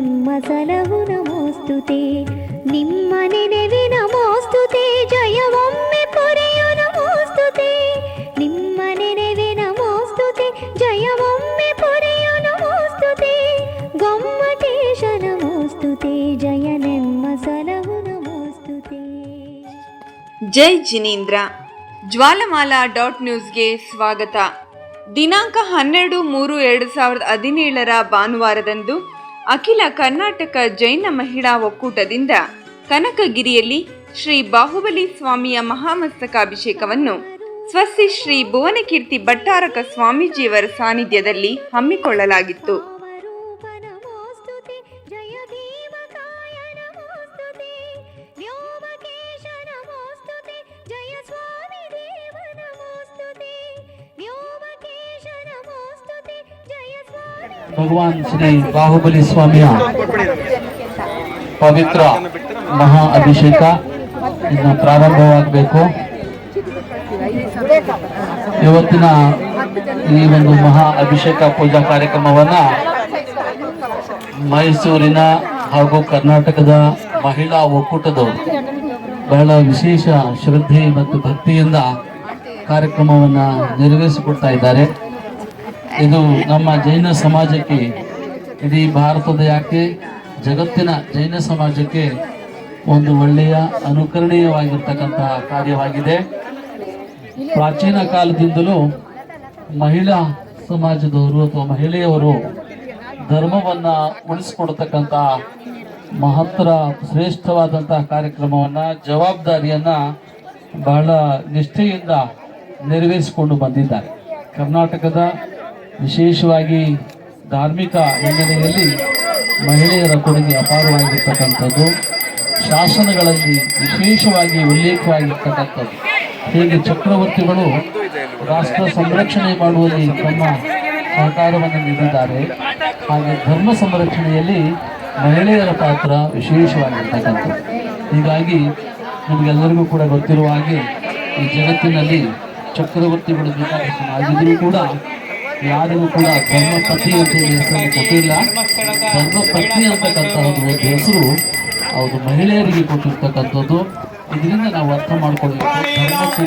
ನಿಮ್ಮ ಸಲಹು ನಮೋಸ್ತುತೆ, ನಿಮ್ಮ ನೆನೆವೆ ನಮೋಸ್ತುತೆ, ಜಯವೊಮ್ಮೆ ಪೊರೆಯು ನಮೋಸ್ತುತೆ, ನಿಮ್ಮ ನೆನೆವೆ ನಮೋಸ್ತುತೆ, ಜಯವೊಮ್ಮೆ ಪೊರೆಯು ನಮೋಸ್ತುತೆ, ಗೊಮ್ಮಟೇಶ ನಮೋಸ್ತುತೆ, ಜಯ ನಿಮ್ಮ ಸಲಹು ನಮೋಸ್ತುತೆ. ಜೈ ಜಿನೇಂದ್ರ. ಜ್ವಾಲಮಾಲಾ .ನ್ಯೂಸ್ಗೆ ಸ್ವಾಗತ. ದಿನಾಂಕ 12/3/2017 ಭಾನುವಾರದಂದು ಅಖಿಲ ಕರ್ನಾಟಕ ಜೈನ ಮಹಿಳಾ ಒಕ್ಕೂಟದಿಂದ ಕನಕಗಿರಿಯಲ್ಲಿ ಶ್ರೀ ಬಾಹುಬಲಿ ಸ್ವಾಮಿಯ ಮಹಾಮಸ್ತಕಾಭಿಷೇಕವನ್ನು ಸ್ವಸ್ತಿ ಶ್ರೀ ಭುವನಕೀರ್ತಿ ಭಟ್ಟಾರಕ ಸ್ವಾಮೀಜಿಯವರ ಸಾನ್ನಿಧ್ಯದಲ್ಲಿ ಹಮ್ಮಿಕೊಳ್ಳಲಾಗಿತ್ತು. ಭಗವಾನ್ ಶ್ರೀ ಬಾಹುಬಲಿ ಸ್ವಾಮಿಯ ಪವಿತ್ರ ಮಹಾ ಅಭಿಷೇಕ ಇನ್ನು ಪ್ರಾರಂಭವಾಗಬೇಕು. ಇವತ್ತಿನ ಈ ಒಂದು ಮಹಾ ಅಭಿಷೇಕ ಪೂಜಾ ಕಾರ್ಯಕ್ರಮವನ್ನ ಮೈಸೂರಿನ ಹಾಗೂ ಕರ್ನಾಟಕದ ಮಹಿಳಾ ಒಕ್ಕೂಟದವರು ಬಹಳ ವಿಶೇಷ ಶ್ರದ್ಧೆ ಮತ್ತು ಭಕ್ತಿಯಿಂದ ಕಾರ್ಯಕ್ರಮವನ್ನ ನೆರವೇರಿಸಿಕೊಡ್ತಾ ಇದ್ದಾರೆ. ಇದು ನಮ್ಮ ಜೈನ ಸಮಾಜಕ್ಕೆ, ಇಡೀ ಭಾರತದ ಯಾಕೆ ಜಗತ್ತಿನ ಜೈನ ಸಮಾಜಕ್ಕೆ ಒಂದು ಒಳ್ಳೆಯ ಅನುಕರಣೀಯವಾಗಿರ್ತಕ್ಕಂತಹ ಕಾರ್ಯವಾಗಿದೆ. ಪ್ರಾಚೀನ ಕಾಲದಿಂದಲೂ ಮಹಿಳಾ ಸಮಾಜದವರು ಅಥವಾ ಮಹಿಳೆಯವರು ಧರ್ಮವನ್ನ ಉಳಿಸಿಕೊಡ್ತಕ್ಕಂಥ ಮಹತ್ತರ ಶ್ರೇಷ್ಠವಾದಂತಹ ಕಾರ್ಯಕ್ರಮವನ್ನ, ಜವಾಬ್ದಾರಿಯನ್ನ ಬಹಳ ನಿಷ್ಠೆಯಿಂದ ನೆರವೇರಿಸಿಕೊಂಡು ಬಂದಿದ್ದಾರೆ. ಕರ್ನಾಟಕದ ವಿಶೇಷವಾಗಿ ಧಾರ್ಮಿಕ ಹಿನ್ನೆಲೆಯಲ್ಲಿ ಮಹಿಳೆಯರ ಕೊಡುಗೆ ಅಪಾರವಾಗಿರ್ತಕ್ಕಂಥದ್ದು, ಶಾಸನಗಳಲ್ಲಿ ವಿಶೇಷವಾಗಿ ಉಲ್ಲೇಖವಾಗಿರ್ತಕ್ಕಂಥದ್ದು. ಹೇಗೆ ಚಕ್ರವರ್ತಿಗಳು ರಾಷ್ಟ್ರ ಸಂರಕ್ಷಣೆ ಮಾಡುವಲ್ಲಿ ತಮ್ಮ ಸಹಕಾರವನ್ನು ನೀಡಿದ್ದಾರೆ, ಹಾಗೆ ಧರ್ಮ ಸಂರಕ್ಷಣೆಯಲ್ಲಿ ಮಹಿಳೆಯರ ಪಾತ್ರ ವಿಶೇಷವಾಗಿರ್ತಕ್ಕಂಥದ್ದು. ಹೀಗಾಗಿ ನಿಮಗೆಲ್ಲರಿಗೂ ಕೂಡ ಗೊತ್ತಿರುವ ಹಾಗೆ ಈ ಜಗತ್ತಿನಲ್ಲಿ ಚಕ್ರವರ್ತಿಗಳು ಬೇಕಾಗಿದ್ದರೂ ಕೂಡ ಯಾರಿಗೂ ಕೂಡ ಧರ್ಮಪತಿ ಅಂತ ಹೆಸರನ್ನು ಕೊಟ್ಟಿಲ್ಲ. ಧರ್ಮಪತ್ನಿ ಅಂತಕ್ಕಂತಹದ್ದು ಒಂದು ಹೆಸರು ಅವರು ಮಹಿಳೆಯರಿಗೆ ಕೊಟ್ಟಿರ್ತಕ್ಕಂಥದ್ದು. ಇದರಿಂದ ನಾವು ಅರ್ಥ ಮಾಡಿಕೊಳ್ಬೇಕು, ಧರ್ಮಕ್ಕೂ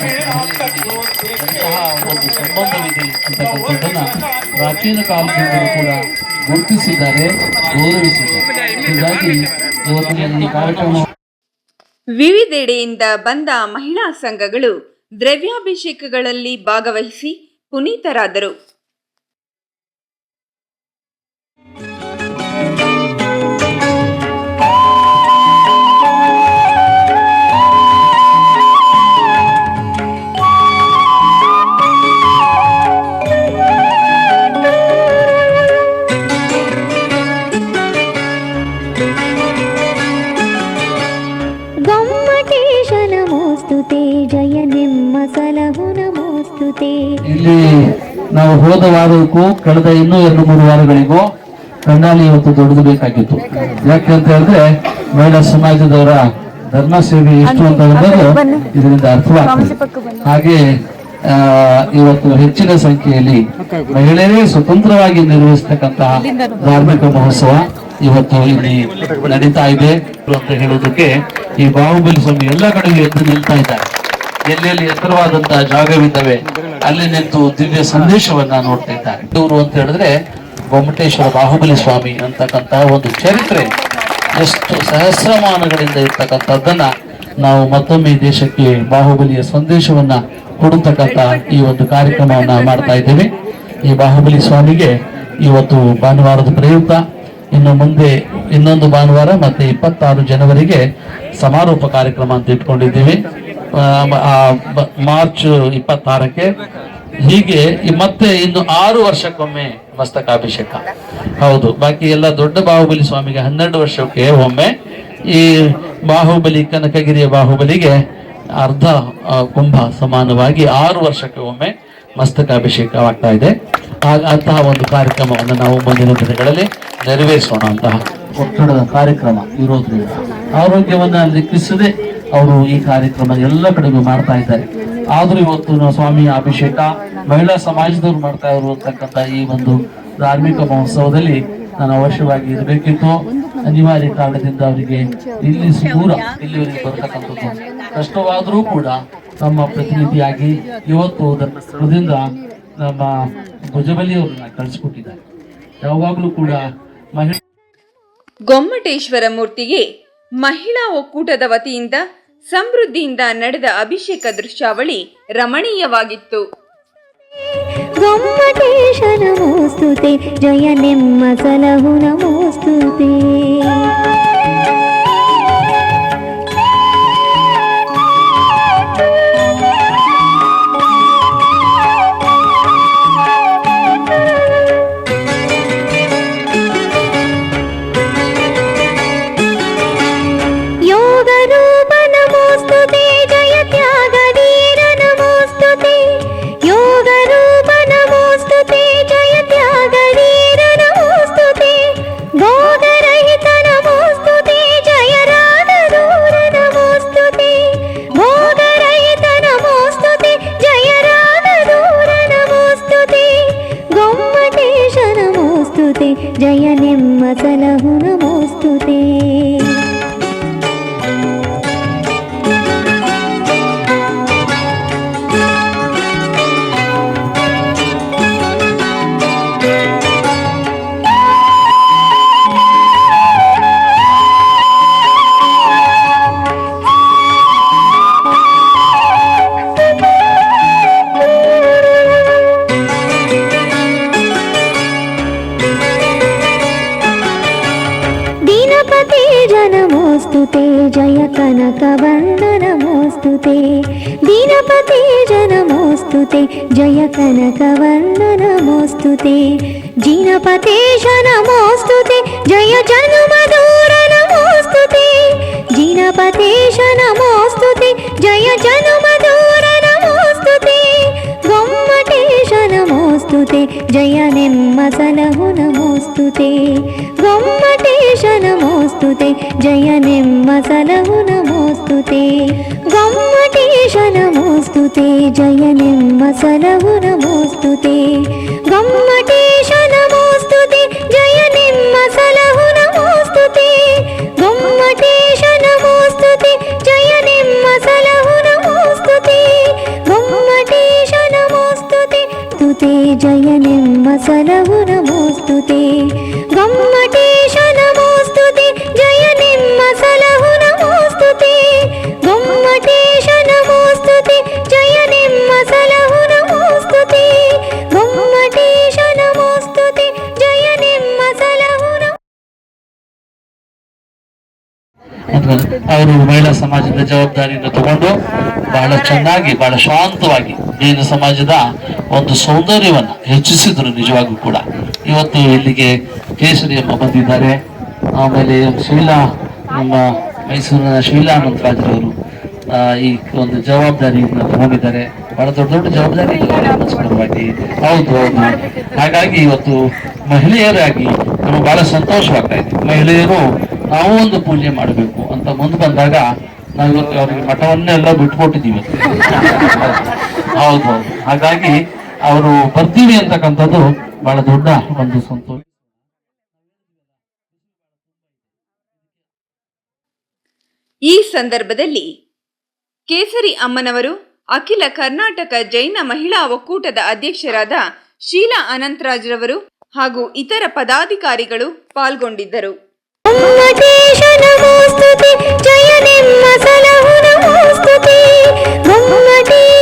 ಎಂತಹ ಒಂದು ಸಂಬಂಧವಿದೆ ಅಂತಕ್ಕಂಥದ್ದನ್ನ ಪ್ರಾಚೀನ ಕಾಲದಿಂದಲೂ ಕೂಡ ಗುರುತಿಸಿದ್ದಾರೆ, ಗೌರವಿಸಿದ್ದಾರೆ. ಹೀಗಾಗಿ ಇವತ್ತಿನ ಈ ಕಾರ್ಯಕ್ರಮ ವಿವಿಧೆಡೆಯಿಂದ ಬಂದ ಮಹಿಳಾ ಸಂಘಗಳು ದ್ರವ್ಯಾಭಿಷೇಕಗಳಲ್ಲಿ ಭಾಗವಹಿಸಿ ಪುನೀತರಾದರು. ಜಯ ನಿಮ್ಮ ಸಲಹು ನಮೋಸ್ತುತೆ. ಇಲ್ಲಿ ನಾವು ಹೋದ ವಾರಕ್ಕೂ ಕಳೆದ ಇನ್ನೂ 2-3 ವಾರಗಳಿಗೂ ಕಂಡಾಲಿ ಇವತ್ತು ದೊಡ್ಡದು ಬೇಕಾಗಿತ್ತು. ಯಾಕೆ ಅಂತ ಹೇಳಿದ್ರೆ ಮಹಿಳಾ ಸಮಾಜದವರ ಧರ್ಮ ಸೇವೆ ಎಷ್ಟು ಅಂತ ಅನ್ನೋದು ಇದರಿಂದ ಅರ್ಥವಾಗ್ತದೆ. ಹಾಗೆ ಇವತ್ತು ಹೆಚ್ಚಿನ ಸಂಖ್ಯೆಯಲ್ಲಿ ಮಹಿಳೆಯರೇ ಸ್ವತಂತ್ರವಾಗಿ ನಿರ್ವಹಿಸತಕ್ಕಂತಹ ಧಾರ್ಮಿಕ ಮಹೋತ್ಸವ ಇವತ್ತು ಇಲ್ಲಿ ನಡೀತಾ ಇದೆ ಅಂತ ಹೇಳೋದಕ್ಕೆ ಈ ಬಾಹುಬಲಿ ಸ್ವಾಮಿ ಎಲ್ಲ ಕಡೆಗೂ ಎದ್ದು ನಿಲ್ತಾ ಇದ್ದಾರೆ. ಎಲ್ಲೆಲ್ಲಿ ಎತ್ತರವಾದಂತಹ ಜಾಗವಿದ್ದಾವೆ ಅಲ್ಲಿ ನಿಂತು ದಿವ್ಯ ಸಂದೇಶವನ್ನ ನೋಡ್ತಾ ಇದ್ದಾರೆ. ಇವರು ಅಂತ ಹೇಳಿದ್ರೆ ಗೊಮ್ಮಟೇಶ್ವರ ಬಾಹುಬಲಿ ಸ್ವಾಮಿ ಅಂತಕ್ಕಂತಹ ಒಂದು ಚರಿತ್ರೆ ಎಷ್ಟು ಸಹಸ್ರಮಾನಗಳಿಂದ ಇರ್ತಕ್ಕಂಥದ್ದನ್ನ ನಾವು ಮತ್ತೊಮ್ಮೆ ದೇಶಕ್ಕೆ ಬಾಹುಬಲಿಯ ಸಂದೇಶವನ್ನ ಕೊಡತಕ್ಕಂತ ಈ ಒಂದು ಕಾರ್ಯಕ್ರಮವನ್ನ ಮಾಡ್ತಾ ಇದ್ದೇವೆ. ಈ ಬಾಹುಬಲಿ ಸ್ವಾಮಿಗೆ ಇವತ್ತು ಭಾನುವಾರದ ಪ್ರಯುಕ್ತ ಇನ್ನು ಮುಂದೆ ಇನ್ನೊಂದು ಭಾನುವಾರ ಮತ್ತೆ 26 ಜನವರಿಗೆ ಸಮಾರೋಪ ಕಾರ್ಯಕ್ರಮ ಅಂತ ಇಟ್ಕೊಂಡಿದ್ದೀವಿ. ಮಾರ್ಚ್ 26ಕ್ಕೆ. ಹೀಗೆ ಮತ್ತೆ ಇನ್ನು 6 ವರ್ಷಕ್ಕೊಮ್ಮೆ ಮಸ್ತಕಾಭಿಷೇಕ. ಹೌದು, ಬಾಕಿ ಎಲ್ಲ ದೊಡ್ಡ ಬಾಹುಬಲಿ ಸ್ವಾಮಿಗೆ 12 ವರ್ಷಕ್ಕೆ ಒಮ್ಮೆ, ಈ ಬಾಹುಬಲಿ ಕನಕಗಿರಿಯ ಬಾಹುಬಲಿಗೆ ಅರ್ಧ ಕುಂಭ ಸಮಾನವಾಗಿ 6 ವರ್ಷಕ್ಕೆ ಒಮ್ಮೆ ಮಸ್ತಕಾಭಿಷೇಕವಾಗ್ತಾ ಇದೆ. ಅಂತಹ ಒಂದು ಕಾರ್ಯಕ್ರಮವನ್ನು ನಾವು ಮುಂದಿನ ದಿನಗಳಲ್ಲಿ ನೆರವೇರಿಸೋಣ ಅಂತಹ ಒತ್ತಡದ ಕಾರ್ಯಕ್ರಮ ಇರೋದ್ರಿಂದ ಆರೋಗ್ಯವನ್ನ ಲೆಕ್ಕಿಸದೆ ಅವರು ಈ ಕಾರ್ಯಕ್ರಮ ಎಲ್ಲ ಕಡೆಗೂ ಮಾಡ್ತಾ ಇದ್ದಾರೆ. ಆದ್ರೂ ಇವತ್ತು ನಾವು ಸ್ವಾಮಿಯ ಅಭಿಷೇಕ ಮಹಿಳಾ ಸಮಾಜದವ್ರು ಮಾಡ್ತಾ ಇರುವಂತಕ್ಕಂಥ ಈ ಒಂದು ಧಾರ್ಮಿಕ ಮಹೋತ್ಸವದಲ್ಲಿ ನಾನು ಅವಶ್ಯವಾಗಿ ಇರಬೇಕಿತ್ತು. ಅನಿವಾರ್ಯ ಕಾರಣದಿಂದ ಅವರಿಗೆ ಇಲ್ಲಿ ದೂರ ಇಲ್ಲಿವರೆಗೆ ಬರತಕ್ಕಂಥದ್ದು ಕಷ್ಟವಾದರೂ ಕೂಡ ನಮ್ಮ ಪ್ರತಿನಿಧಿಯಾಗಿ ಇವತ್ತು ಧರ್ಮಸ್ಥಳದಿಂದ ನಮ್ಮ ಭುಜಬಲಿಯವರನ್ನ ಕಳಿಸ್ಕೊಟ್ಟಿದ್ದಾರೆ. ಯಾವಾಗಲೂ ಕೂಡ ಗೊಮ್ಮಟೇಶ್ವರ ಮೂರ್ತಿಗೆ ಮಹಿಳಾ ಒಕ್ಕೂಟದ ವತಿಯಿಂದ ಸಮೃದ್ಧಿಯಿಂದ ನಡೆದ ಅಭಿಷೇಕ ದೃಶ್ಯಾವಳಿ ರಮಣೀಯವಾಗಿತ್ತು. ಗೊಮ್ಮಟೇಶ ನಮೋಸ್ತುತೆ ಜಯ ನೆಮ್ಮ ಸಲಹು ನಮೋಸ್ತುತೆ. ಜಯ ನೆಮ್ಮ ಸಲಹು ನಮೋಸ್ತುತೆ. नमोस्तुते जय कनकवर्ण नमोस्तुते. दीनपते नमोस्तुते जय कनकवर्ण नमोस्तुते. जीनपतेश नमोस्तुते जय जन्मदूर नमोस्तुते. जीनपतेश नमोस्तुते जय जन्मदूर नमोस्तुते. गोम्मटेश नमोस्तुते जय नेम्म सलहु नमोस्तुते. गोम्मटेश नमोस्तुते जय नेम्म सलहु नमोस्तुते. गोम्मटेश नमोस्तुते जय नेम्म सलहु नमोस्तुते. गोम्मटेश नमोस्तुते जय नेम्म सलहु नमोस्तुते. गोम्मटेश नमोस्तुते जय नेम्म सलहु नमोस्तुते. गोम्मटेश नमोस्तुते स्तुते जय नेम्म सलहु नमोस्तुते. गोम्मटेश नमोस्तुते जय नेम्म सलहु नमोस्तुते. गोम्मटेश नमोस्तुते जय नेम्म सलहु नमोस्तुते. गोम्मटेश नमोस्तुते जय नेम्म सलहु ಅವರು ಮಹಿಳಾ ಸಮಾಜದ ಜವಾಬ್ದಾರಿಯನ್ನು ತಗೊಂಡು ಬಹಳ ಚೆನ್ನಾಗಿ ಬಹಳ ಶಾಂತವಾಗಿ ಜೈನ ಸಮಾಜದ ಒಂದು ಸೌಂದರ್ಯವನ್ನ ಹೆಚ್ಚಿಸಿದ್ರು. ನಿಜವಾಗೂ ಕೂಡ ಇವತ್ತು ಇಲ್ಲಿಗೆ ಕೇಸರಿ ಅಮ್ಮ ಬಂದಿದ್ದಾರೆ. ಆಮೇಲೆ ಶೀಲಾ, ನಮ್ಮ ಮೈಸೂರಿನ ಶೀಲಾ ಅನಂತರಾಜರವರು ಈ ಒಂದು ಜವಾಬ್ದಾರಿಯನ್ನು ತಗೊಂಡಿದ್ದಾರೆ. ಬಹಳ ದೊಡ್ಡ ದೊಡ್ಡ ಜವಾಬ್ದಾರಿ ಪರವಾಗಿ. ಹೌದು ಹೌದು. ಹಾಗಾಗಿ ಇವತ್ತು ಮಹಿಳೆಯರಾಗಿ ನಮಗೆ ಬಹಳ ಸಂತೋಷವಾಗ್ತಾ ಇದೆ. ಮಹಿಳೆಯರು ನಾವು ಒಂದು ಪೂಜೆ ಮಾಡಬೇಕು ಅಂತ ಮುಂದೆ ಬಂದಾಗ ನಾವು ಇವತ್ತು ಅವರಿಗೆ ಮಠವನ್ನೆಲ್ಲ ಬಿಟ್ಕೊಟ್ಟಿದ್ದೀವಿ. ಹೌದು ಹೌದು. ಹಾಗಾಗಿ ಅವರು ಬರ್ತೀವಿ ಅಂತಕ್ಕಂಥದ್ದು ಬಹಳ ದೊಡ್ಡ ಒಂದು ಸಂತೋಷ. ಈ ಸಂದರ್ಭದಲ್ಲಿ ಕೇಸರಿ ಅಮ್ಮನವರು ಅಖಿಲ ಕರ್ನಾಟಕ ಜೈನ ಮಹಿಳಾ ಒಕ್ಕೂಟದ ಅಧ್ಯಕ್ಷರಾದ ಶೀಲಾ ಅನಂತರಾಜ್ರವರು ಹಾಗೂ ಇತರ ಪದಾಧಿಕಾರಿಗಳು ಪಾಲ್ಗೊಂಡಿದ್ದರು. गोम्मटेश नमोस्तुते जय नेम्म सलहु नमोस्तुते. गोम्मटेश